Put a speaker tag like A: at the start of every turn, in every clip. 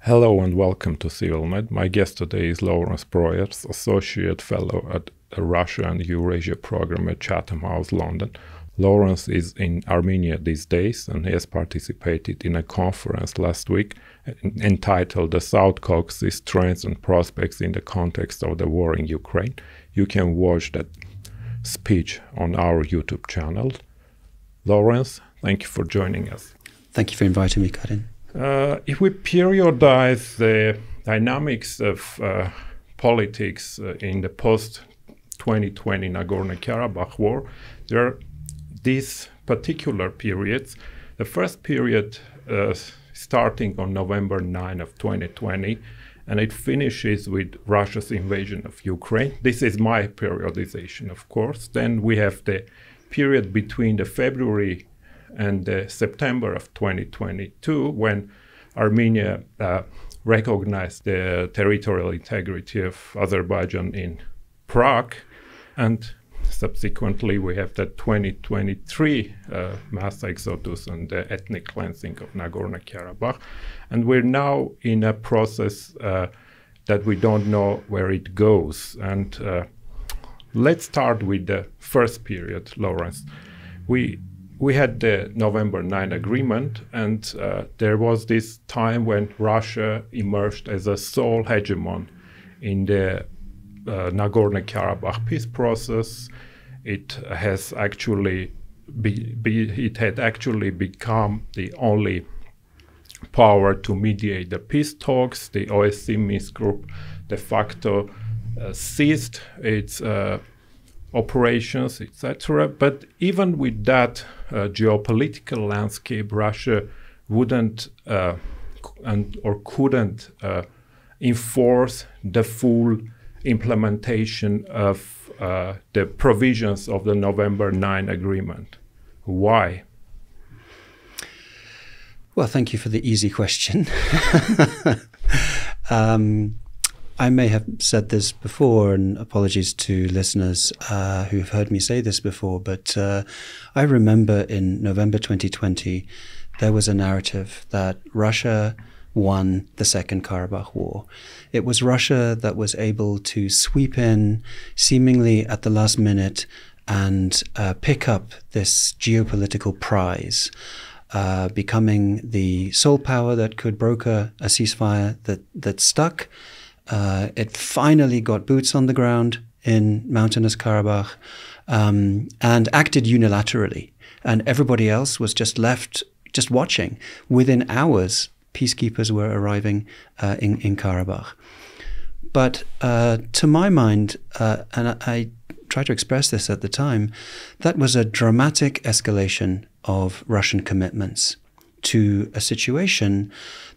A: Hello and welcome to CivilNet. My guest today is Laurence Broers, Associate Fellow at the Russia and Eurasia program at Chatham House, London. Laurence is in Armenia these days and he has participated in a conference last week entitled The South Caucasus Trends and Prospects in the Context of the War in Ukraine. You can watch that speech on our YouTube channel. Laurence, thank you for joining us.
B: Thank you for inviting me, Karin.
A: If we periodize the dynamics of politics in the post-2020 Nagorno-Karabakh war, there are these particular periods. The first period starting on November 9 of 2020, and it finishes with Russia's invasion of Ukraine. This is my periodization, of course. Then we have the period between the February and September of 2022, when Armenia recognized the territorial integrity of Azerbaijan in Prague, and subsequently we have the 2023 mass exodus and the ethnic cleansing of Nagorno-Karabakh, and we're now in a process that we don't know where it goes. And let's start with the first period, Laurence. We had the November 9 agreement, and there was this time when Russia emerged as a sole hegemon in the Nagorno-Karabakh peace process. It has actually had actually become the only power to mediate the peace talks. The OSCE Minsk group de facto ceased its operations, etc. But even with that geopolitical landscape, Russia wouldn't or couldn't enforce the full implementation of the provisions of the November 9 agreement. Why?
B: Well, thank you for the easy question. I may have said this before, and apologies to listeners who have heard me say this before, but I remember in November 2020, there was a narrative that Russia won the Second Karabakh War. It was Russia that was able to sweep in seemingly at the last minute and pick up this geopolitical prize, becoming the sole power that could broker a ceasefire that stuck. It finally got boots on the ground in mountainous Karabakh and acted unilaterally. And everybody else was just left just watching. Within hours, peacekeepers were arriving in Karabakh. But to my mind, and I tried to express this at the time, that was a dramatic escalation of Russian commitments to a situation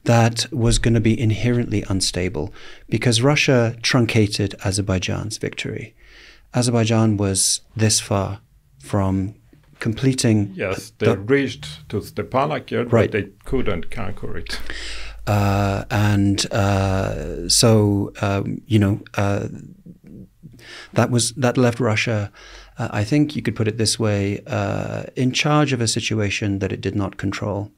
B: that was going to be inherently unstable because Russia truncated Azerbaijan's victory. Azerbaijan was this far from completing...
A: Yes, they reached to Stepanakert,
B: right,
A: but they couldn't conquer it.
B: That left Russia, I think you could put it this way, in charge of a situation that it did not control.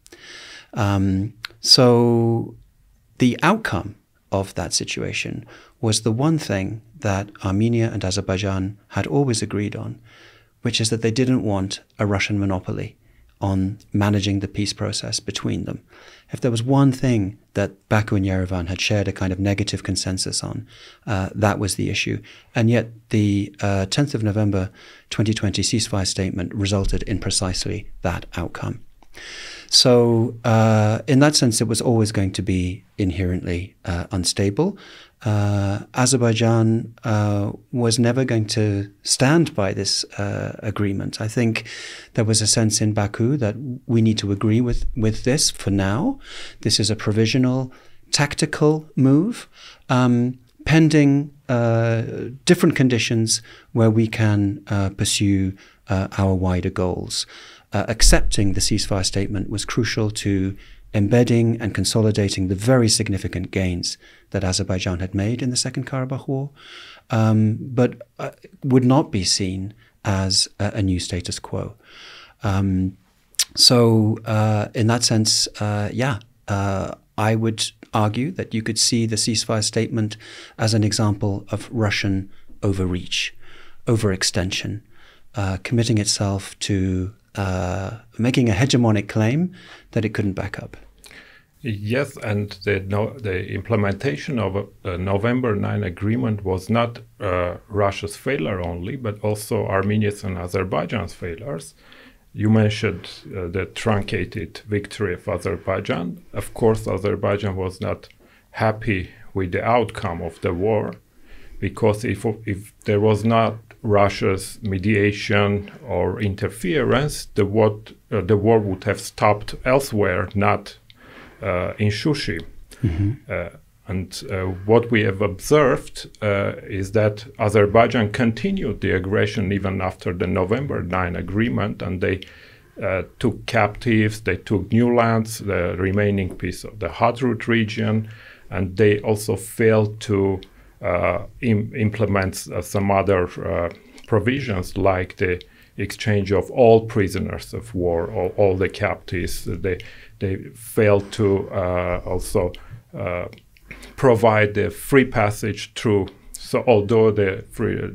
B: So the outcome of that situation was the one thing that Armenia and Azerbaijan had always agreed on, which is that they didn't want a Russian monopoly on managing the peace process between them. If there was one thing that Baku and Yerevan had shared a kind of negative consensus on, that was the issue. And yet the 10th of November 2020 ceasefire statement resulted in precisely that outcome. So in that sense, it was always going to be inherently unstable. Azerbaijan was never going to stand by this agreement. I think there was a sense in Baku that we need to agree with this for now. This is a provisional, tactical move, pending different conditions where we can pursue our wider goals. Accepting the ceasefire statement was crucial to embedding and consolidating the very significant gains that Azerbaijan had made in the Second Karabakh War, but would not be seen as a new status quo. So in that sense, I would argue that you could see the ceasefire statement as an example of Russian overreach, overextension, committing itself to making a hegemonic claim that it couldn't back up.
A: Yes, and the implementation of a November 9 agreement was not Russia's failure only, but also Armenia's and Azerbaijan's failures. You mentioned the truncated victory of Azerbaijan. Of course, Azerbaijan was not happy with the outcome of the war, because if there was not Russia's mediation or interference, the war would have stopped elsewhere, not in Shushi. And what we have observed is that Azerbaijan continued the aggression even after the November 9 agreement, and they took captives, they took new lands, the remaining piece of the Hadrut region, and they also failed to implement some other provisions like the exchange of all prisoners of war, all the captives. They failed to also provide the free passage through. So although the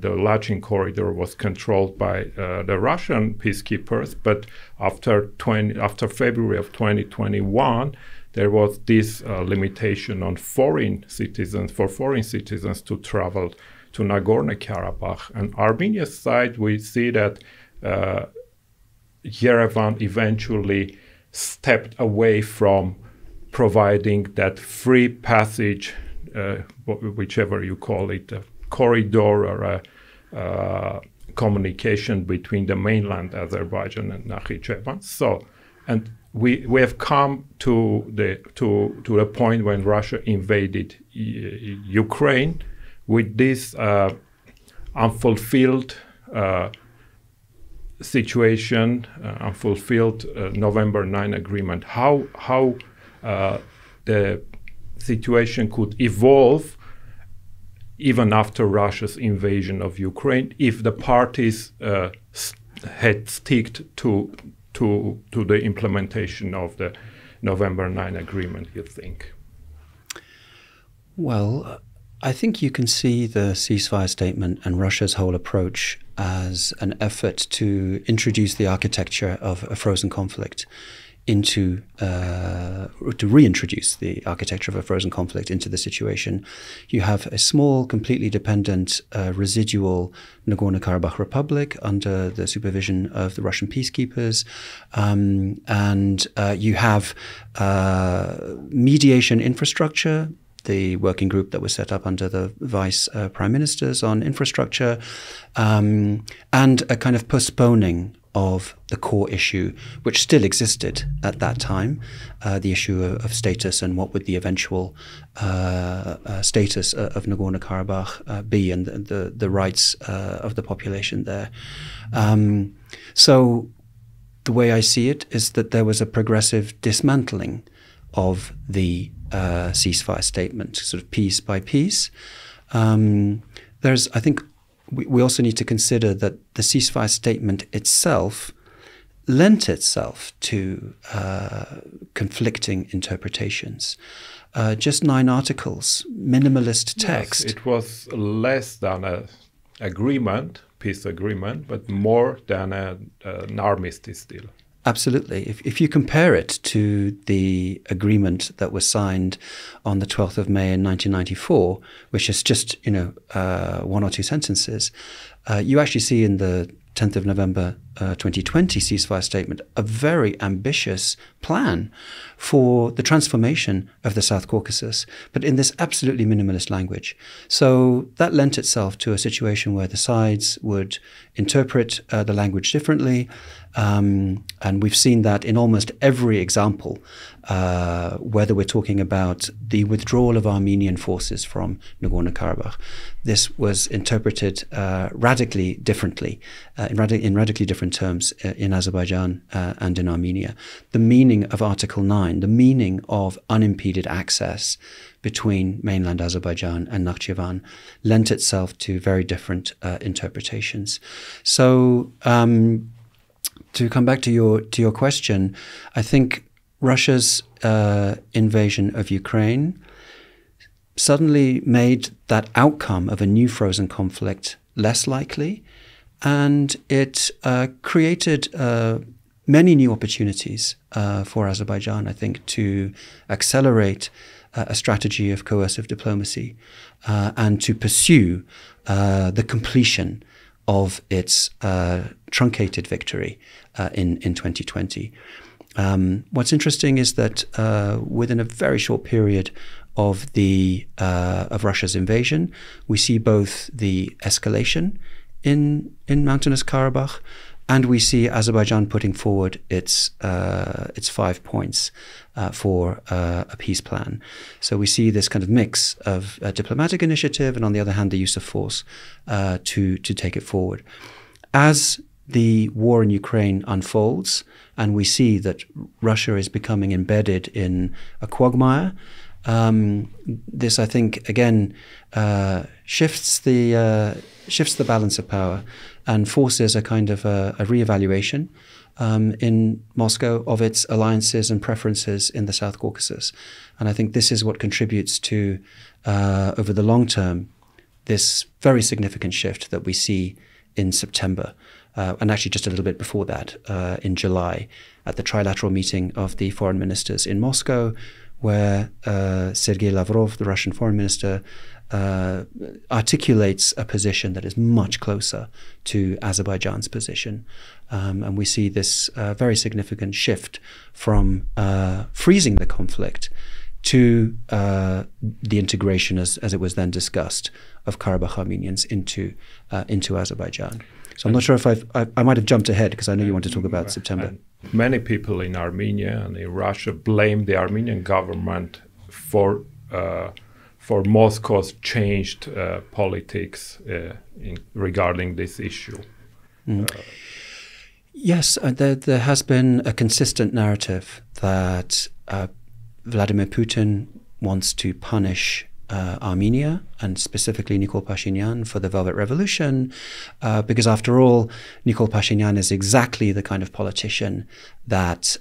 A: Lachin corridor was controlled by the Russian peacekeepers, but after February of 2021, there was this limitation on foreign citizens to travel to Nagorno-Karabakh. And Armenia's side, we see that Yerevan eventually stepped away from providing that free passage, whichever you call it, a corridor or a communication between the mainland Azerbaijan and Nakhichevan. So, and we have come to the point when Russia invaded Ukraine with this unfulfilled situation, unfulfilled November 9 agreement. How the situation could evolve even after Russia's invasion of Ukraine if the parties had sticked to the implementation of the November 9 agreement, you think?
B: Well, I think you can see the ceasefire statement and Russia's whole approach as an effort to introduce the architecture of a frozen conflict into, to reintroduce the architecture of a frozen conflict into the situation. You have a small, completely dependent, residual Nagorno-Karabakh Republic under the supervision of the Russian peacekeepers, and you have mediation infrastructure, the working group that was set up under the vice prime ministers on infrastructure, and a kind of postponing of the core issue, which still existed at that time, the issue of status and what would the eventual status of Nagorno-Karabakh be, and the rights of the population there. So the way I see it is that there was a progressive dismantling of the ceasefire statement, sort of piece by piece. I think we also need to consider that the ceasefire statement itself lent itself to conflicting interpretations. Just 9 articles, minimalist text.
A: Yes, it was less than an agreement, peace agreement, but more than an armistice deal.
B: Absolutely. If you compare it to the agreement that was signed on the 12th of May in 1994, which is just, 1 or 2 sentences, you actually see in the 10th of November 2020 ceasefire statement a very ambitious plan for the transformation of the South Caucasus, but in this absolutely minimalist language. So that lent itself to a situation where the sides would interpret the language differently, and we've seen that in almost every example, whether we're talking about the withdrawal of Armenian forces from Nagorno-Karabakh. This was interpreted radically differently, in radically different terms in Azerbaijan and in Armenia. The meaning of Article 9, the meaning of unimpeded access between mainland Azerbaijan and Nakhchivan lent itself to very different interpretations. So to come back to your question, I think Russia's invasion of Ukraine suddenly made that outcome of a new frozen conflict less likely, and it created many new opportunities for Azerbaijan, I think, to accelerate a strategy of coercive diplomacy and to pursue the completion of its truncated victory in 2020. What's interesting is that within a very short period of Russia's invasion, we see both the escalation in mountainous Karabakh, and we see Azerbaijan putting forward its 5 points for a peace plan. So we see this kind of mix of diplomatic initiative and, on the other hand, the use of force to take it forward. As the war in Ukraine unfolds, and we see that Russia is becoming embedded in a quagmire, this, I think, again shifts the balance of power and forces a kind of a reevaluation in Moscow of its alliances and preferences in the South Caucasus. And I think this is what contributes to, over the long term, this very significant shift that we see in September. And actually just a little bit before that, in July, at the trilateral meeting of the foreign ministers in Moscow, where Sergei Lavrov, the Russian foreign minister, articulates a position that is much closer to Azerbaijan's position. And we see this very significant shift from freezing the conflict to the integration, as it was then discussed, of Karabakh Armenians into Azerbaijan. So I'm not sure if I might have jumped ahead, because I know you want to talk about September.
A: Many people in Armenia and in Russia blame the Armenian government for Moscow's changed politics regarding this issue.
B: Yes, there has been a consistent narrative that Vladimir Putin wants to punish Armenia, and specifically Nikol Pashinyan, for the Velvet Revolution, because after all, Nikol Pashinyan is exactly the kind of politician that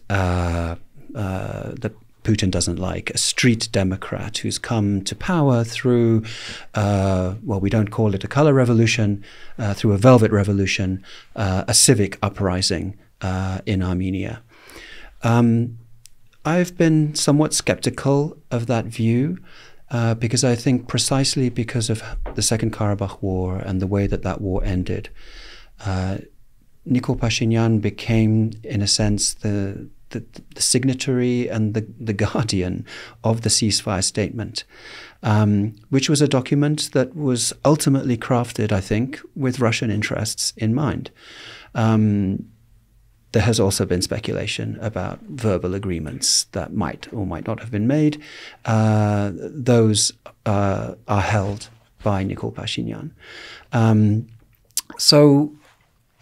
B: Putin doesn't like, a street democrat who's come to power through, well, we don't call it a color revolution, through a Velvet Revolution, a civic uprising in Armenia. I've been somewhat skeptical of that view, because I think precisely because of the Second Karabakh War and the way that war ended, Nikol Pashinyan became, in a sense, the signatory and the guardian of the ceasefire statement, which was a document that was ultimately crafted, I think, with Russian interests in mind. There has also been speculation about verbal agreements that might or might not have been made. Those are held by Nikol Pashinyan. So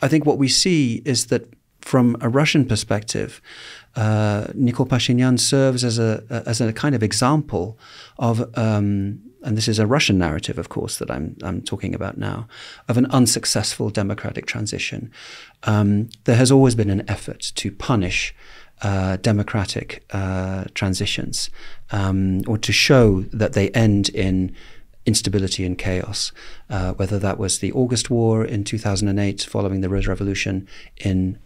B: I think what we see is that from a Russian perspective, Nikol Pashinyan serves as a kind of example of, and this is a Russian narrative, of course, that I'm talking about now, of an unsuccessful democratic transition. There has always been an effort to punish democratic transitions, or to show that they end in instability and chaos, whether that was the August War in 2008 following the Rose Revolution in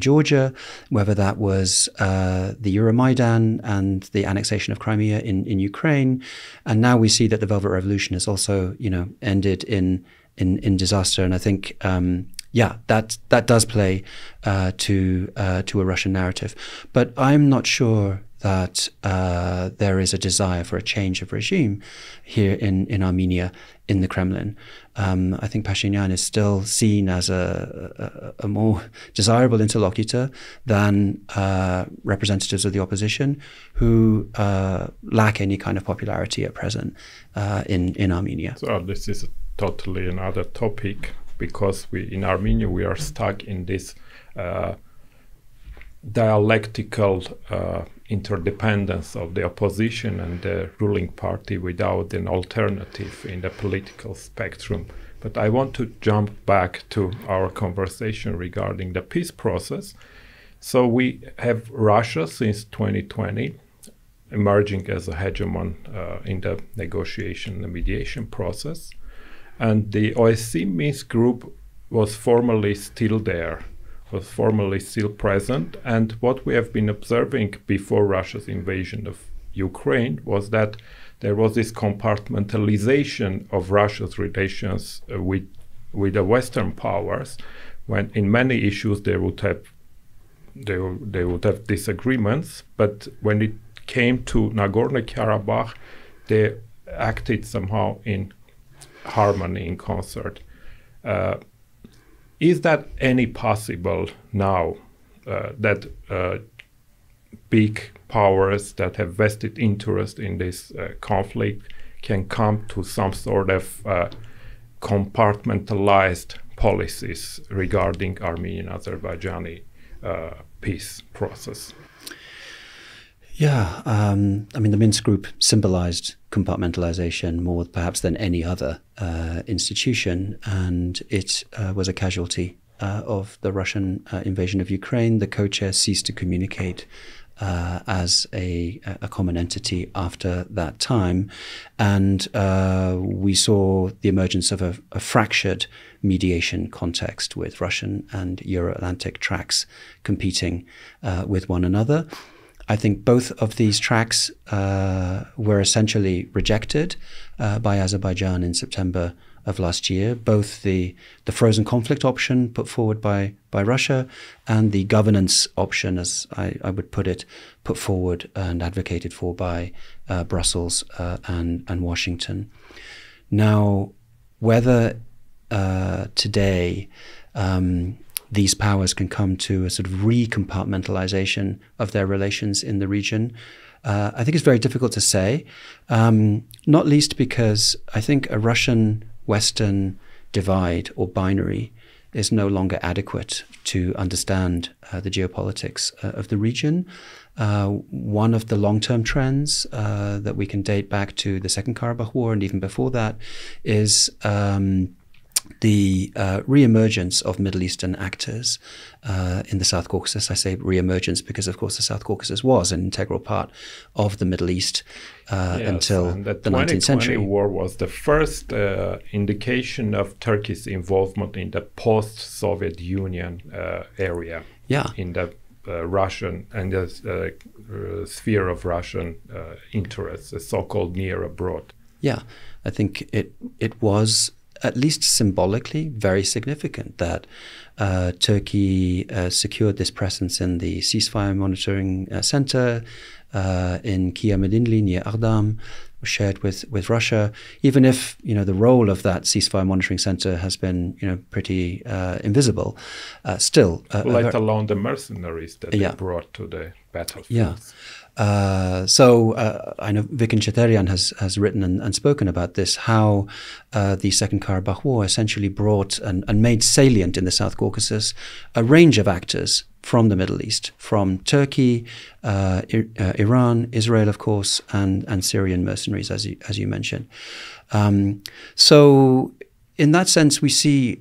B: Georgia, whether that was the Euromaidan and the annexation of Crimea in Ukraine, and now we see that the Velvet Revolution has also, ended in disaster. And I think, that does play to a Russian narrative, but I'm not sure that there is a desire for a change of regime here in Armenia, in the Kremlin. I think Pashinyan is still seen as a more desirable interlocutor than representatives of the opposition, who lack any kind of popularity at present in Armenia.
A: So this is totally another topic, because in Armenia we are stuck in this dialectical interdependence of the opposition and the ruling party without an alternative in the political spectrum. But I want to jump back to our conversation regarding the peace process. So we have Russia since 2020 emerging as a hegemon in the negotiation and mediation process. And the OSCE Minsk group was formally still there, was formally still present. And what we have been observing before Russia's invasion of Ukraine was that there was this compartmentalization of Russia's relations with the Western powers, when in many issues they would have disagreements, but when it came to Nagorno-Karabakh, they acted somehow in harmony, in concert. Is that any possible now that big powers that have vested interest in this conflict can come to some sort of compartmentalized policies regarding Armenian-Azerbaijani peace process?
B: Yeah, I mean, the Minsk group symbolized compartmentalization more perhaps than any other institution, and it was a casualty of the Russian invasion of Ukraine. The co-chair ceased to communicate as a common entity after that time, and we saw the emergence of a fractured mediation context with Russian and Euro-Atlantic tracks competing with one another. I think both of these tracks were essentially rejected by Azerbaijan in September of last year, both the frozen conflict option put forward by Russia and the governance option, as I would put it, put forward and advocated for by Brussels and Washington. Now, whether today these powers can come to a sort of recompartmentalization of their relations in the region, I think it's very difficult to say, not least because I think a Russian-Western divide or binary is no longer adequate to understand the geopolitics of the region. One of the long-term trends that we can date back to the Second Karabakh War and even before that is the re-emergence of Middle Eastern actors in the South Caucasus. I say re-emergence because, of course, the South Caucasus was an integral part of the Middle East until the 19th century.
A: The 2020 war was the first indication of Turkey's involvement in the post-Soviet Union area, in the Russian and the sphere of Russian interests, the so-called near abroad.
B: Yeah, I think it was at least symbolically very significant that Turkey secured this presence in the ceasefire monitoring center in Kiamedinli near Agdam, shared with Russia, even if the role of that ceasefire monitoring center has been pretty invisible. Still,
A: let alone the mercenaries that they brought to the battlefield.
B: Yeah. So I know Vikin Chaterian has written and spoken about this, how the Second Karabakh War essentially brought and made salient in the South Caucasus a range of actors from the Middle East, from Turkey, Iran, Israel, of course, and Syrian mercenaries, as you mentioned. So in that sense, we see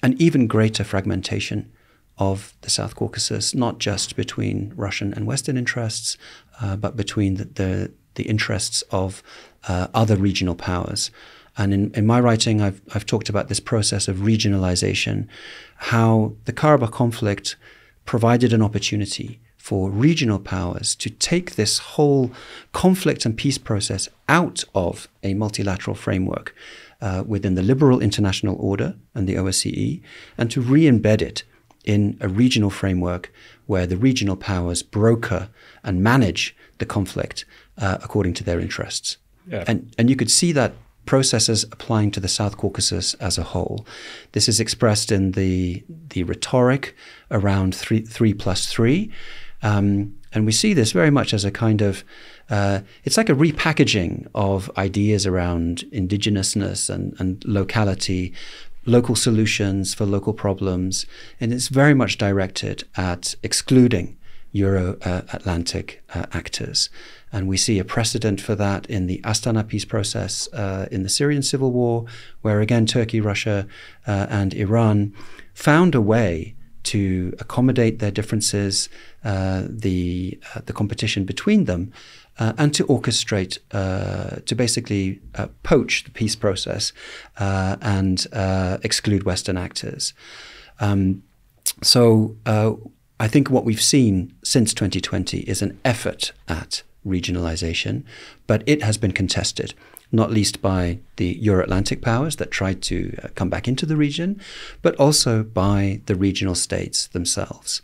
B: an even greater fragmentation of the South Caucasus, not just between Russian and Western interests, but between the interests of other regional powers. And in my writing, I've talked about this process of regionalization, how the Karabakh conflict provided an opportunity for regional powers to take this whole conflict and peace process out of a multilateral framework within the liberal international order and the OSCE, and to re-embed it in a regional framework where the regional powers broker and manage the conflict according to their interests. Yeah. And you could see that processes applying to the South Caucasus as a whole. This is expressed in the rhetoric around 3+3. And we see this very much as a kind of, it's like a repackaging of ideas around indigenousness and locality, local solutions for local problems, and it's very much directed at excluding Euro-Atlantic actors. And we see a precedent for that in the Astana peace process in the Syrian civil war, where again Turkey, Russia, and Iran found a way to accommodate their differences, the competition between them, and to orchestrate, to basically poach the peace process and exclude Western actors. So I think what we've seen since 2020 is an effort at regionalization, but it has been contested, not least by the Euro-Atlantic powers that tried to come back into the region, but also by the regional states themselves.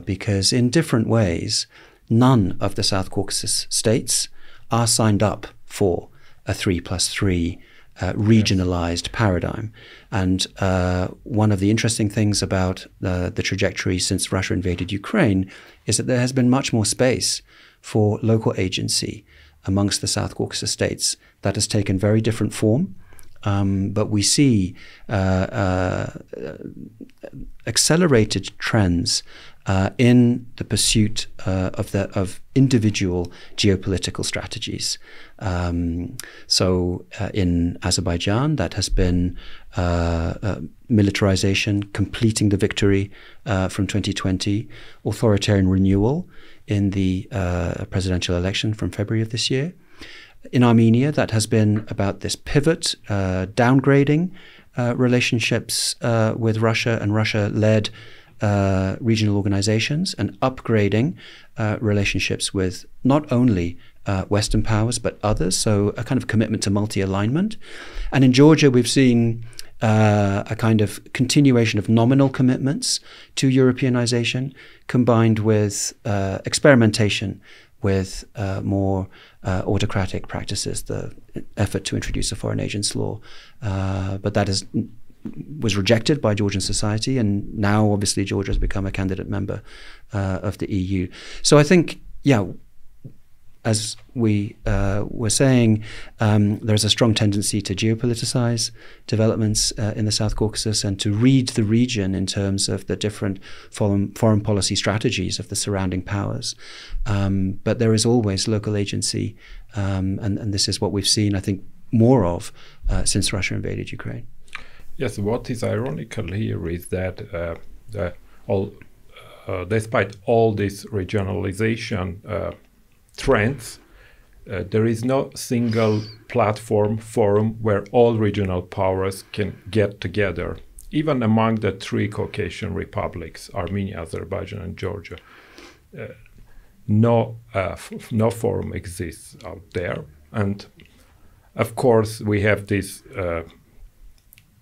B: Because in different ways, none of the South Caucasus states are signed up for a 3+3 regionalized paradigm. And one of the interesting things about the trajectory since Russia invaded Ukraine is that there has been much more space for local agency amongst the South Caucasus states. That has taken very different form, but we see accelerated trends in the pursuit of individual geopolitical strategies. So in Azerbaijan, that has been militarization, completing the victory from 2020, authoritarian renewal in the presidential election from February of this year. In Armenia, that has been about this pivot, downgrading relationships with Russia and Russia-led regional organizations, and upgrading relationships with not only Western powers but others, so a kind of commitment to multi-alignment. And in Georgia, we've seen a kind of continuation of nominal commitments to Europeanization combined with experimentation with more autocratic practices, the effort to introduce a foreign agents law. But that was rejected by Georgian society, and now obviously Georgia has become a candidate member of the EU. So I think, yeah, as we were saying, there's a strong tendency to geopoliticize developments in the South Caucasus and to read the region in terms of the different foreign policy strategies of the surrounding powers. But there is always local agency, and this is what we've seen, I think, more of since Russia invaded Ukraine.
A: Yes, what is ironical here is that despite all this regionalization trends, there is no single forum where all regional powers can get together. Even among the three Caucasian republics, Armenia, Azerbaijan, and Georgia, no forum exists out there. And of course, we have this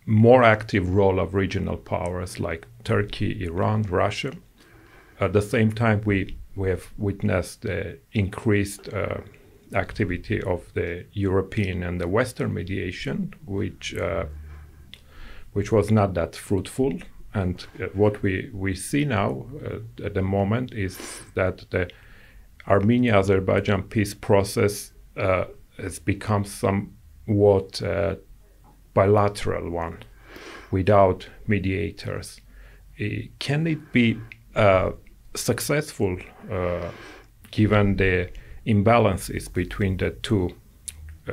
A: more active role of regional powers like Turkey, Iran, Russia. At the same time, we have witnessed the increased activity of the European and the Western mediation, which was not that fruitful. And what we see now at the moment is that the Armenia-Azerbaijan peace process has become somewhat bilateral one, without mediators. Can it be successful given the imbalances between the two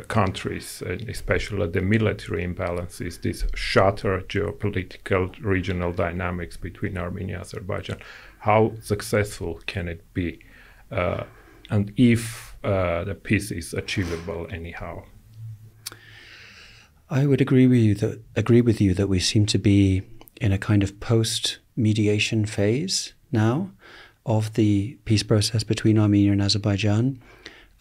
A: countries, and especially the military imbalances, this shatter geopolitical regional dynamics between Armenia and Azerbaijan? How successful can it be? And if the peace is achievable anyhow?
B: I would agree with you that we seem to be in a kind of post-mediation phase now of the peace process between Armenia and Azerbaijan.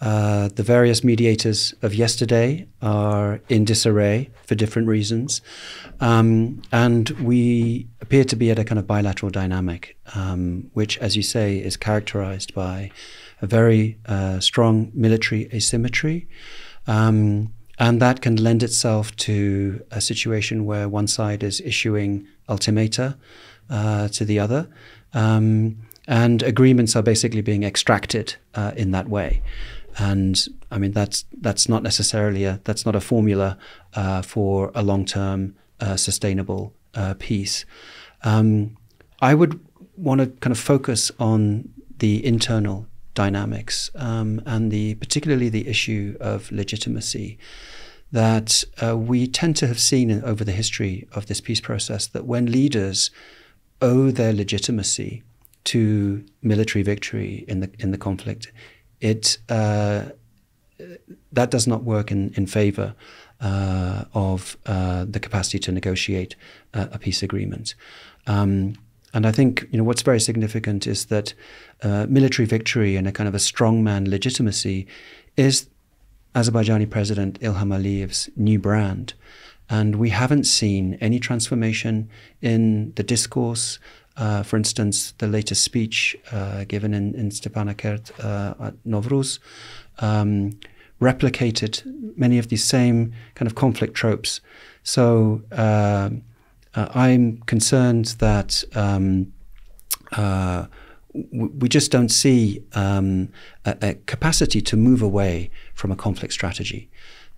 B: The various mediators of yesterday are in disarray for different reasons, and we appear to be at a kind of bilateral dynamic, which, as you say, is characterized by a very strong military asymmetry. And that can lend itself to a situation where one side is issuing ultimata to the other, and agreements are basically being extracted in that way. And I mean, that's not necessarily that's not a formula for a long-term sustainable peace. I would want to kind of focus on the internal dynamics and particularly the issue of legitimacy, that we tend to have seen over the history of this peace process that when leaders owe their legitimacy to military victory in the conflict, that does not work in favor of the capacity to negotiate a peace agreement. And I think what's very significant is that military victory and a kind of a strongman legitimacy is Azerbaijani President Ilham Aliyev's new brand. And we haven't seen any transformation in the discourse. For instance, the latest speech given in Stepanakert at Novruz replicated many of these same kind of conflict tropes. So I'm concerned that we just don't see a capacity to move away from a conflict strategy.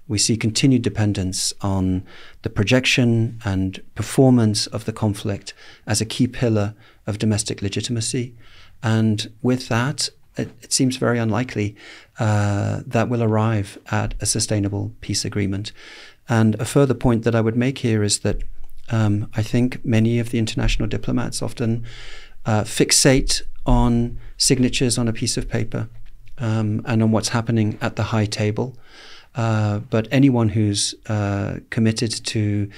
B: We see continued dependence on the projection and performance of the conflict as a key pillar of domestic legitimacy. And with that, it seems very unlikely that we'll arrive at a sustainable peace agreement. And a further point that I would make here is that I think many of the international diplomats often fixate on signatures on a piece of paper and on what's happening at the high table. But anyone who's committed to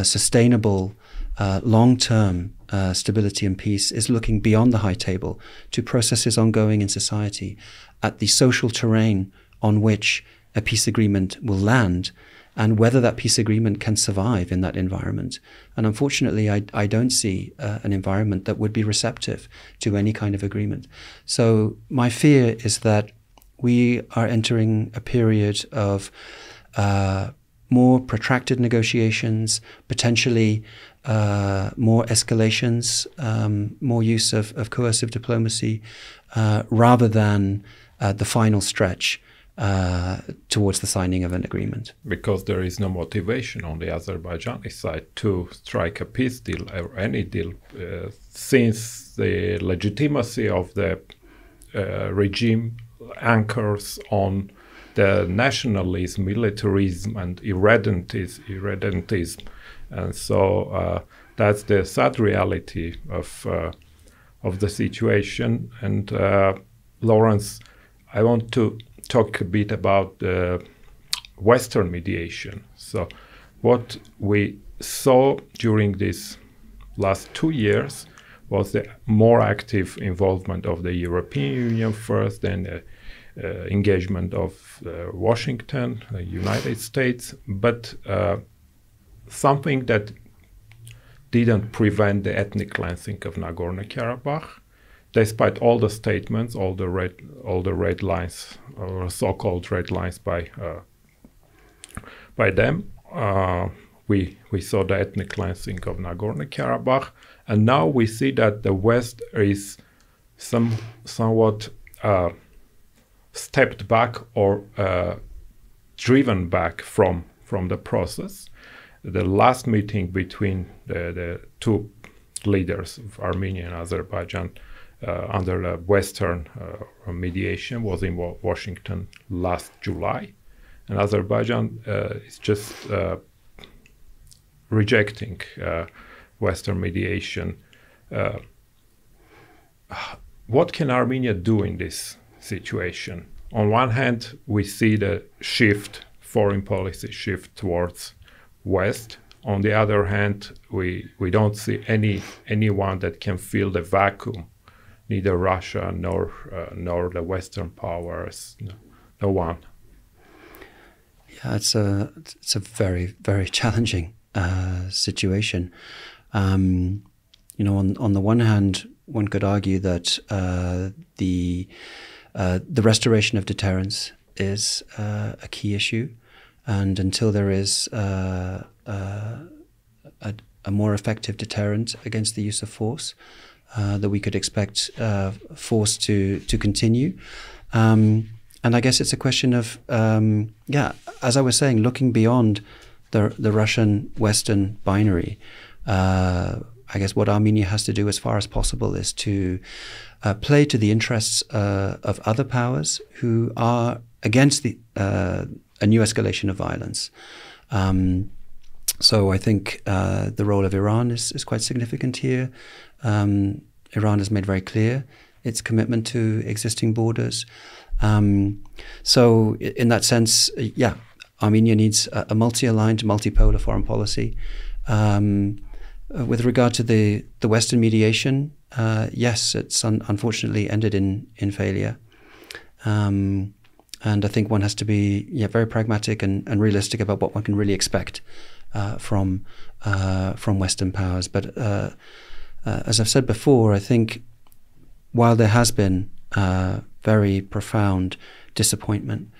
B: sustainable, long-term stability and peace is looking beyond the high table to processes ongoing in society, at the social terrain on which a peace agreement will land, and whether that peace agreement can survive in that environment. And unfortunately, I don't see an environment that would be receptive to any kind of agreement. So my fear is that we are entering a period of more protracted negotiations, potentially more escalations, more use of coercive diplomacy, rather than the final stretch towards the signing of an agreement.
A: Because there is no motivation on the Azerbaijani side to strike a peace deal or any deal, since the legitimacy of the regime anchors on the nationalism, militarism, and irredentism. And so that's the sad reality of the situation. And Laurence, I want to talk a bit about the Western mediation. So what we saw during these last 2 years was the more active involvement of the European Union first, then the engagement of Washington, the United States, but something that didn't prevent the ethnic cleansing of Nagorno-Karabakh, despite all the statements, all the red lines, or so-called red lines by them. We saw the ethnic cleansing of Nagorno-Karabakh, and now we see that the West is somewhat stepped back or driven back from the process. The last meeting between the two leaders of Armenia and Azerbaijan under the Western mediation was in Washington last July, and Azerbaijan is just rejecting Western mediation. What can Armenia do in this situation? On one hand, we see the foreign policy shift towards West. On the other hand, we don't see anyone that can fill the vacuum, neither Russia nor the Western powers, no one.
B: Yeah, it's a very, very challenging situation. On the one hand, one could argue that the restoration of deterrence is a key issue, and until there is a more effective deterrent against the use of force, that we could expect force to continue. And I guess it's a question of, as I was saying, looking beyond the Russian-Western binary. I guess what Armenia has to do as far as possible is to play to the interests of other powers who are against a new escalation of violence. So I think the role of Iran is quite significant here. Iran has made very clear its commitment to existing borders. So in that sense, yeah, Armenia needs a multi-aligned, multipolar foreign policy. With regard to the Western mediation, yes, it's unfortunately ended in failure. And I think one has to be very pragmatic and realistic about what one can really expect from Western powers. But as I've said before, I think while there has been very profound disappointment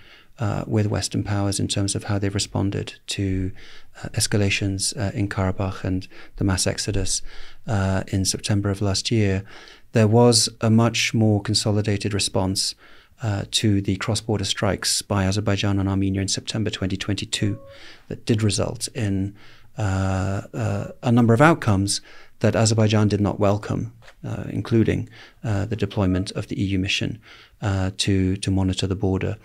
B: with Western powers in terms of how they've responded to escalations in Karabakh and the mass exodus in September of last year, there was a much more consolidated response to the cross-border strikes by Azerbaijan and Armenia in September 2022 that did result in a number of outcomes that Azerbaijan did not welcome, including the deployment of the EU mission to monitor the border.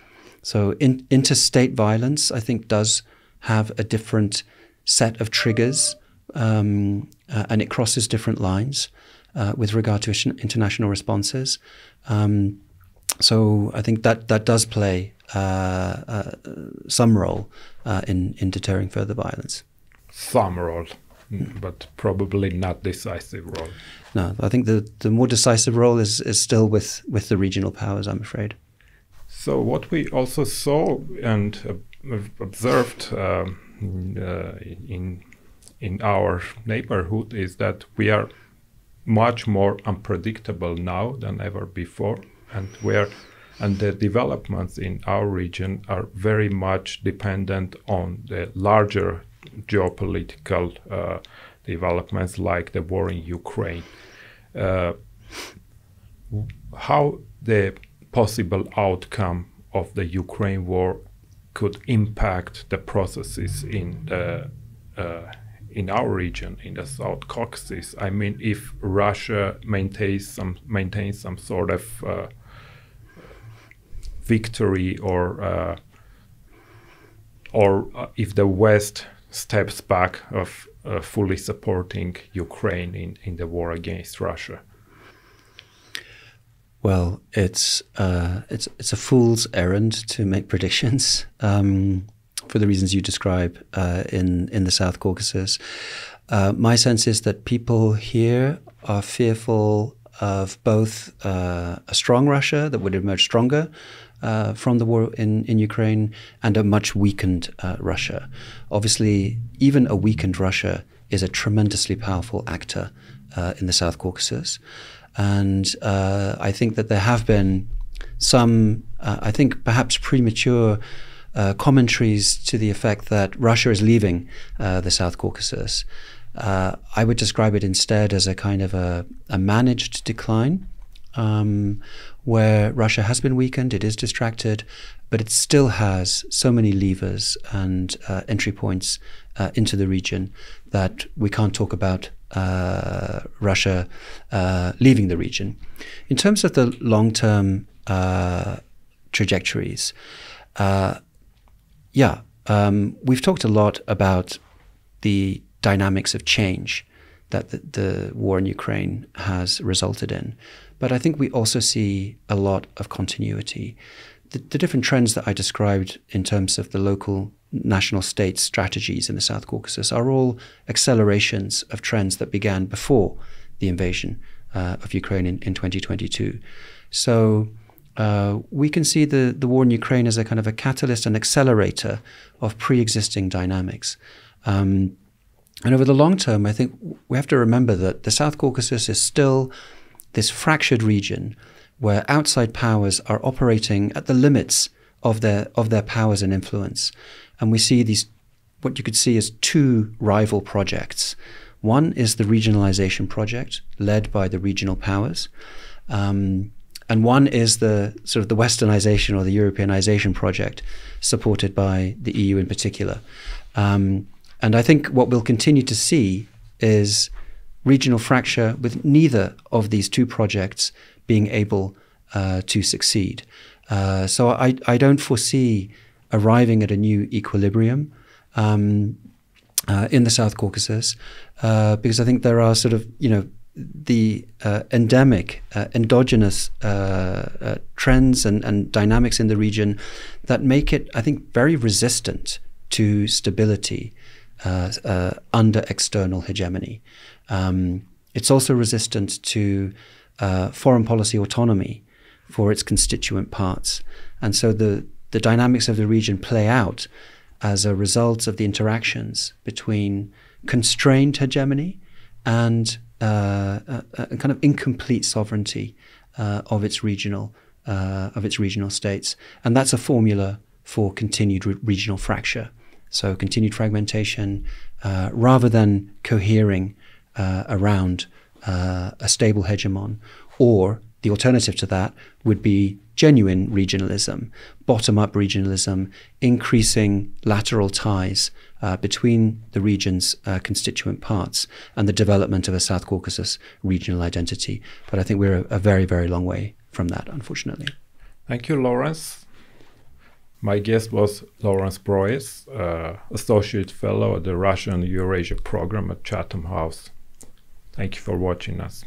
B: So interstate violence, I think, does have a different set of triggers, and it crosses different lines with regard to international responses. So I think that does play some role in deterring further violence.
A: Some role, but probably not decisive role.
B: No, I think the more decisive role is still with the regional powers, I'm afraid.
A: So what we also saw and observed in our neighborhood is that we are much more unpredictable now than ever before, and the developments in our region are very much dependent on the larger geopolitical developments like the war in Ukraine. How the possible outcome of the Ukraine war could impact the processes in our region, in the South Caucasus. I mean, if Russia maintains some sort of victory, or if the West steps back of fully supporting Ukraine in the war against Russia.
B: Well, it's a fool's errand to make predictions for the reasons you describe in the South Caucasus. My sense is that people here are fearful of both a strong Russia that would emerge stronger from the war in Ukraine, and a much weakened Russia. Obviously, even a weakened Russia is a tremendously powerful actor in the South Caucasus. And I think that there have been some, I think perhaps premature commentaries to the effect that Russia is leaving the South Caucasus. I would describe it instead as a kind of a managed decline, where Russia has been weakened, it is distracted, but it still has so many levers and entry points into the region that we can't talk about Russia leaving the region. In terms of the long-term trajectories, we've talked a lot about the dynamics of change that the war in Ukraine has resulted in. But I think we also see a lot of continuity. The different trends that I described in terms of the local national state strategies in the South Caucasus are all accelerations of trends that began before the invasion of Ukraine in 2022. So we can see the war in Ukraine as a kind of a catalyst and accelerator of pre-existing dynamics. And over the long term, I think we have to remember that the South Caucasus is still this fractured region where outside powers are operating at the limits of their powers and influence. And we see these, what you could see as two rival projects. One is the regionalization project led by the regional powers. And one is the sort of the westernization or the Europeanization project supported by the EU in particular. And I think what we'll continue to see is regional fracture with neither of these two projects being able to succeed. So I don't foresee arriving at a new equilibrium. in the South Caucasus, because I think there are sort of, the endemic, endogenous trends and dynamics in the region that make it, I think, very resistant to stability under external hegemony. It's also resistant to foreign policy autonomy for its constituent parts. And so the dynamics of the region play out as a result of the interactions between constrained hegemony and a kind of incomplete sovereignty of its regional states, and that's a formula for continued regional fracture. So continued fragmentation, rather than cohering around a stable hegemon, or the alternative to that would be genuine regionalism, bottom-up regionalism, increasing lateral ties between the region's constituent parts, and the development of a South Caucasus regional identity. But I think we're a very, very long way from that, unfortunately.
A: Thank you, Laurence. My guest was Laurence Broers, Associate Fellow at the Russian Eurasia Program at Chatham House. Thank you for watching us.